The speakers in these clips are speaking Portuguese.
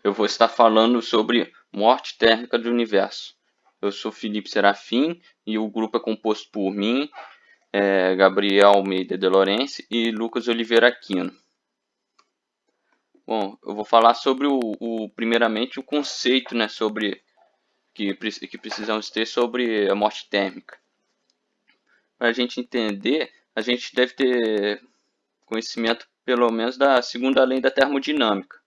eu vou estar falando sobre morte térmica do universo. Eu sou Felipe Serafim e o grupo é composto por mim, Gabriel Almeida de Lourenço e Lucas Oliveira Aquino. Bom, eu vou falar sobre primeiramente o conceito, né, sobre que precisamos ter sobre a morte térmica. Para a gente entender, a gente deve ter conhecimento pelo menos da segunda lei da termodinâmica.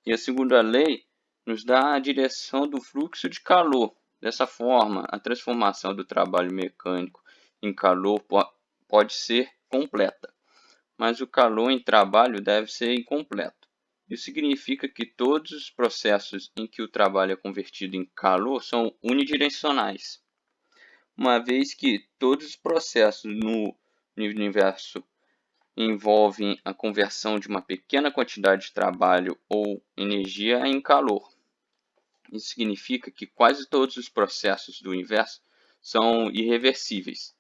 E a segunda lei nos dá a direção do fluxo de calor. Dessa forma, a transformação do trabalho mecânico em calor pode ser completa, mas o calor em trabalho deve ser incompleto. Isso significa que todos os processos em que o trabalho é convertido em calor são unidirecionais, uma vez que todos os processos no universo envolvem a conversão de uma pequena quantidade de trabalho ou energia em calor. Isso significa que quase todos os processos do universo são irreversíveis.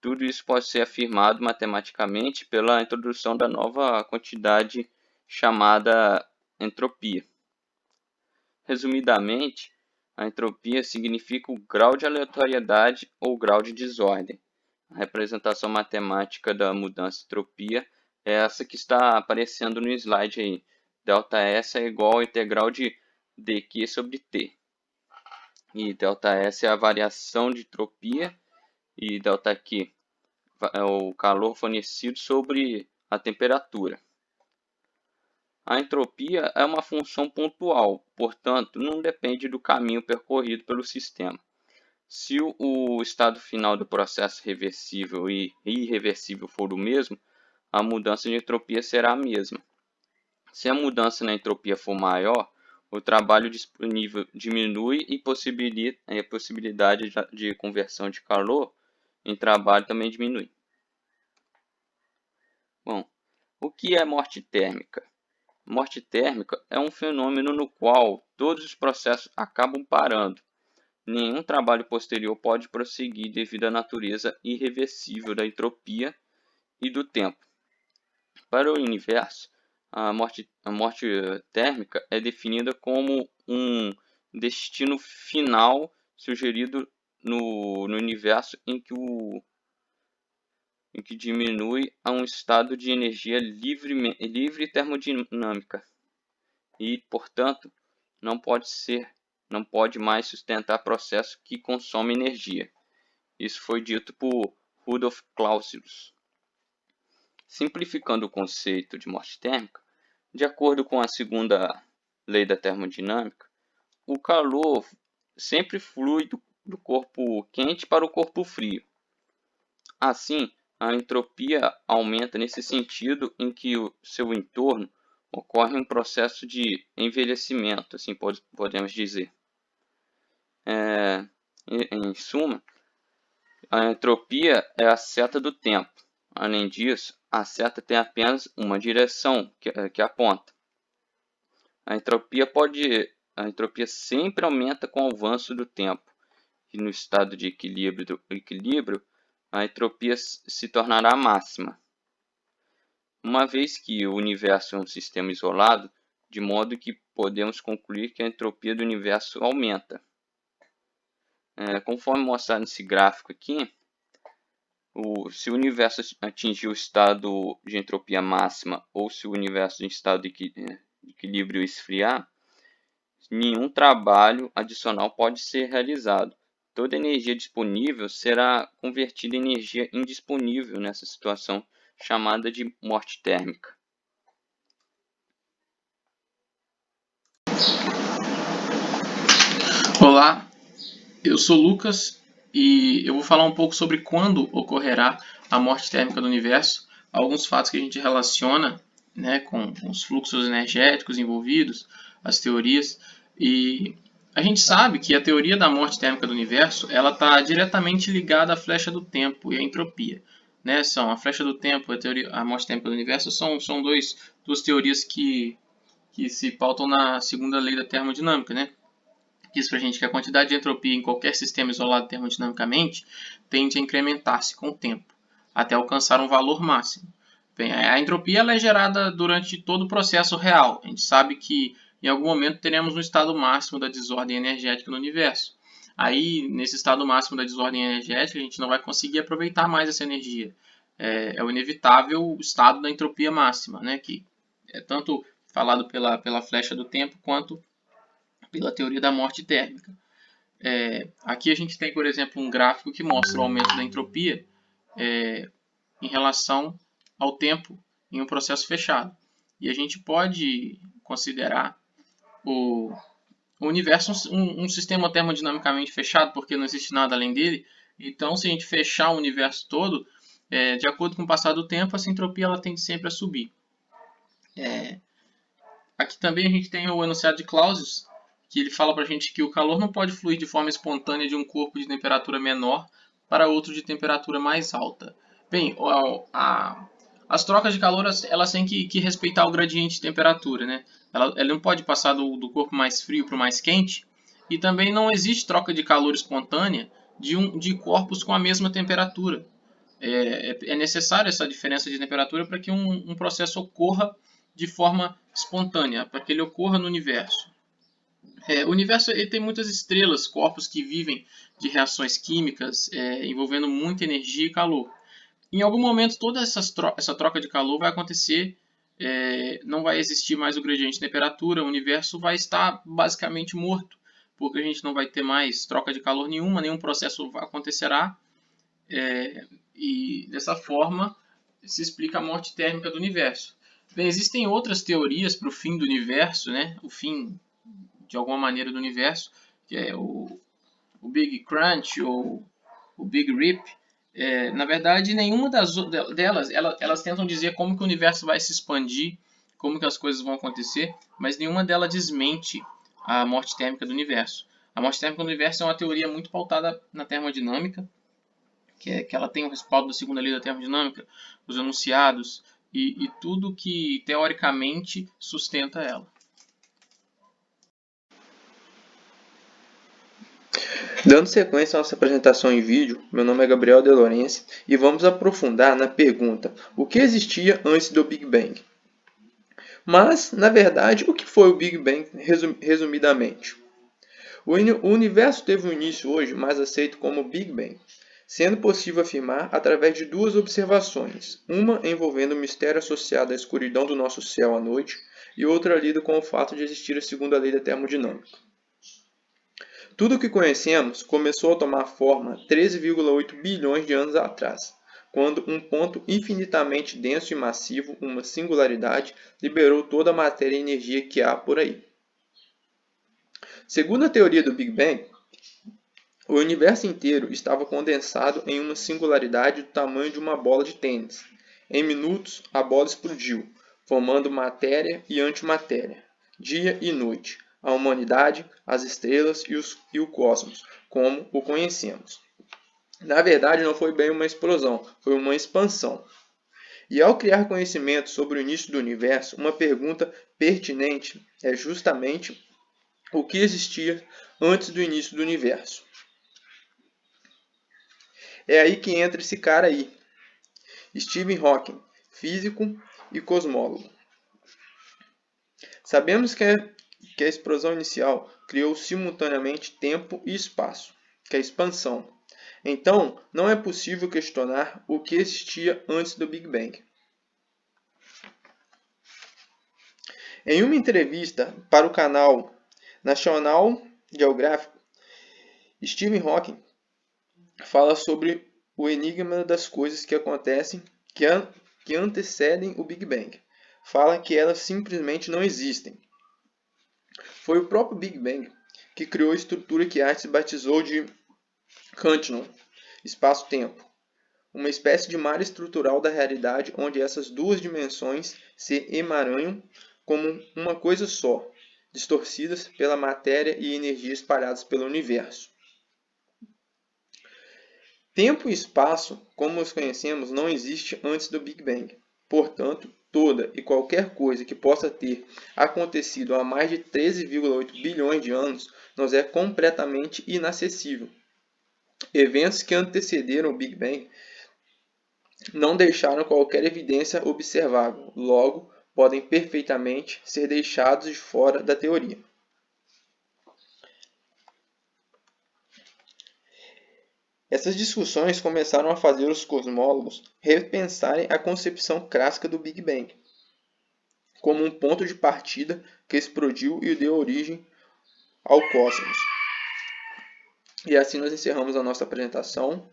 Tudo isso pode ser afirmado matematicamente pela introdução da nova quantidade chamada entropia. Resumidamente, a entropia significa o grau de aleatoriedade ou grau de desordem. A representação matemática da mudança de entropia é essa que está aparecendo no slide aí. ΔS é igual ao integral de dq sobre t. E ΔS é a variação de entropia e ΔQ é o calor fornecido sobre a temperatura. A entropia é uma função pontual, portanto, não depende do caminho percorrido pelo sistema. Se o estado final do processo reversível e irreversível for o mesmo, a mudança de entropia será a mesma. Se a mudança na entropia for maior, o trabalho disponível diminui e a possibilidade de conversão de calor em trabalho também diminui. Bom, o que é morte térmica? Morte térmica é um fenômeno no qual todos os processos acabam parando. Nenhum trabalho posterior pode prosseguir devido à natureza irreversível da entropia e do tempo. Para o universo, a morte térmica é definida como um destino final sugerido no universo em que diminui a um estado de energia livre termodinâmica e, portanto, não pode mais sustentar processos que consomem energia. Isso foi dito por Rudolf Clausius. Simplificando o conceito de morte térmica, de acordo com a segunda lei da termodinâmica, o calor sempre flui do corpo quente para o corpo frio. Assim, a entropia aumenta nesse sentido em que o seu entorno ocorre um processo de envelhecimento, assim podemos dizer. Em suma, a entropia é a seta do tempo. Além disso, a seta tem apenas uma direção que aponta. A entropia sempre aumenta com o avanço do tempo. E no estado de equilíbrio, a entropia se tornará máxima. Uma vez que o universo é um sistema isolado, de modo que podemos concluir que a entropia do universo aumenta. Conforme mostrado nesse gráfico aqui, se o universo atingir o estado de entropia máxima ou se o universo em estado de equilíbrio esfriar, nenhum trabalho adicional pode ser realizado. Toda energia disponível será convertida em energia indisponível nessa situação chamada de morte térmica. Olá, eu sou Lucas e eu vou falar um pouco sobre quando ocorrerá a morte térmica do universo, alguns fatos que a gente relaciona, né, com os fluxos energéticos envolvidos, as teorias, e a gente sabe que a teoria da morte térmica do universo ela está diretamente ligada à flecha do tempo e à entropia. Né? A flecha do tempo e a morte térmica do universo são duas teorias que se pautam na segunda lei da termodinâmica, né? Diz para a gente que a quantidade de entropia em qualquer sistema isolado termodinamicamente tende a incrementar-se com o tempo, até alcançar um valor máximo. Bem, a entropia ela é gerada durante todo o processo real. A gente sabe que em algum momento teremos um estado máximo da desordem energética no universo. Aí, nesse estado máximo da desordem energética, a gente não vai conseguir aproveitar mais essa energia. É o inevitável estado da entropia máxima, né? Que é tanto falado pela flecha do tempo quanto pela teoria da morte térmica. Aqui a gente tem, por exemplo, um gráfico que mostra o aumento da entropia em relação ao tempo em um processo fechado. E a gente pode considerar o universo um sistema termodinamicamente fechado, porque não existe nada além dele. Então, se a gente fechar o universo todo, de acordo com o passar do tempo, essa entropia ela tende sempre a subir. Aqui também a gente tem o enunciado de Clausius, que ele fala para a gente que o calor não pode fluir de forma espontânea de um corpo de temperatura menor para outro de temperatura mais alta. Bem, as trocas de calor elas têm que respeitar o gradiente de temperatura, né? Ela não pode passar do corpo mais frio para o mais quente, e também não existe troca de calor espontânea de corpos com a mesma temperatura. É necessária essa diferença de temperatura para que um processo ocorra de forma espontânea, para que ele ocorra no universo. O universo ele tem muitas estrelas, corpos que vivem de reações químicas envolvendo muita energia e calor. Em algum momento, toda essa troca de calor vai acontecer, não vai existir mais o gradiente de temperatura, o universo vai estar basicamente morto, porque a gente não vai ter mais troca de calor nenhuma, nenhum processo acontecerá, e dessa forma se explica a morte térmica do universo. Bem, existem outras teorias para o fim do universo, né? O fim, de alguma maneira, do universo, que é o Big Crunch ou o Big Rip. Na verdade, nenhuma delas, elas tentam dizer como que o universo vai se expandir, como que as coisas vão acontecer, mas nenhuma delas desmente a morte térmica do universo. A morte térmica do universo é uma teoria muito pautada na termodinâmica, que ela tem o respaldo da segunda lei da termodinâmica, os enunciados e tudo que teoricamente sustenta ela. Dando sequência à nossa apresentação em vídeo, meu nome é Gabriel De Lorenzi e vamos aprofundar na pergunta: o que existia antes do Big Bang? Mas, na verdade, o que foi o Big Bang resumidamente? O universo teve um início hoje mais aceito como Big Bang, sendo possível afirmar através de duas observações, uma envolvendo o mistério associado à escuridão do nosso céu à noite e outra lida com o fato de existir a segunda lei da termodinâmica. Tudo o que conhecemos começou a tomar forma 13,8 bilhões de anos atrás, quando um ponto infinitamente denso e massivo, uma singularidade, liberou toda a matéria e energia que há por aí. Segundo a teoria do Big Bang, o universo inteiro estava condensado em uma singularidade do tamanho de uma bola de tênis. Em minutos, a bola explodiu, formando matéria e antimatéria, dia e noite, a humanidade, as estrelas e o cosmos, como o conhecemos. Na verdade, não foi bem uma explosão, foi uma expansão. E ao criar conhecimento sobre o início do universo, uma pergunta pertinente é justamente o que existia antes do início do universo. É aí que entra esse cara aí, Stephen Hawking, físico e cosmólogo. Sabemos que a explosão inicial criou simultaneamente tempo e espaço, que é a expansão. Então, não é possível questionar o que existia antes do Big Bang. Em uma entrevista para o canal National Geographic, Stephen Hawking fala sobre o enigma das coisas que acontecem que antecedem o Big Bang. Fala que elas simplesmente não existem. Foi o próprio Big Bang que criou a estrutura que Einstein batizou de continuum, espaço-tempo, uma espécie de malha estrutural da realidade onde essas duas dimensões se emaranham como uma coisa só, distorcidas pela matéria e energia espalhadas pelo universo. Tempo e espaço, como os conhecemos, não existe antes do Big Bang. Portanto, toda e qualquer coisa que possa ter acontecido há mais de 13,8 bilhões de anos nos é completamente inacessível. Eventos que antecederam o Big Bang não deixaram qualquer evidência observável. Logo, podem perfeitamente ser deixados de fora da teoria. Essas discussões começaram a fazer os cosmólogos repensarem a concepção clássica do Big Bang, como um ponto de partida que explodiu e deu origem ao cosmos. E assim nós encerramos a nossa apresentação.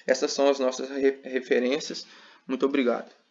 Essas são as nossas referências. Muito obrigado.